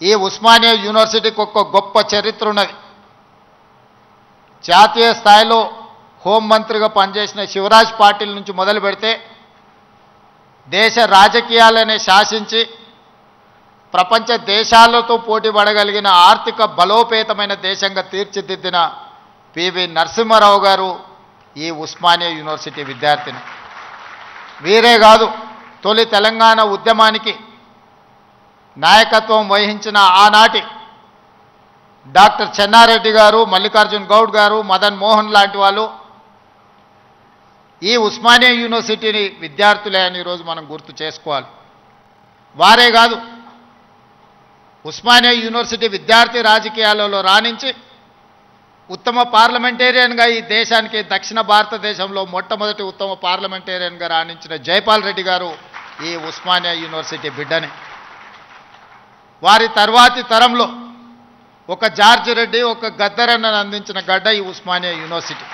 ఈ ఉస్మానియా యూనివర్సిటీకి ఒక గొప్ప చరిత్ర ఉన్నది. జాతీయ స్థాయిలో హోంమంత్రిగా పనిచేసిన శివరాజ్ పాటిల్ నుంచి మొదలు పెడితే దేశ రాజకీయాలనే శాసించి ప్రపంచ దేశాలతో పోటీ పడగలిగిన ఆర్థిక బలోపేతమైన దేశంగా తీర్చిదిద్దిన పివి నరసింహారావు గారు ఈ ఉస్మానియా యూనివర్సిటీ విద్యార్థిని. వీరే కాదు, తొలి తెలంగాణ ఉద్యమానికి నాయకత్వం వహించిన ఆనాటి డాక్టర్ చెన్నారెడ్డి గారు, మల్లికార్జున్ గౌడ్ గారు, మదన్ మోహన్ లాంటి వాళ్ళు ఈ ఉస్మానియా యూనివర్సిటీని విద్యార్థులే అని ఈరోజు మనం గుర్తు చేసుకోవాలి. వారే కాదు, ఉస్మానియా యూనివర్సిటీ విద్యార్థి రాజకీయాలలో రాణించి ఉత్తమ పార్లమెంటేరియన్గా ఈ దేశానికి దక్షిణ భారతదేశంలో మొట్టమొదటి ఉత్తమ పార్లమెంటేరియన్గా రాణించిన జైపాల్ రెడ్డి గారు ఈ ఉస్మానియా యూనివర్సిటీ బిడ్డని. వారి తర్వాతి తరంలో ఒక జార్జ్ రెడ్డి, ఒక గద్దరన్నను అందించిన గడ్డ ఈ ఉస్మానియా యూనివర్సిటీ.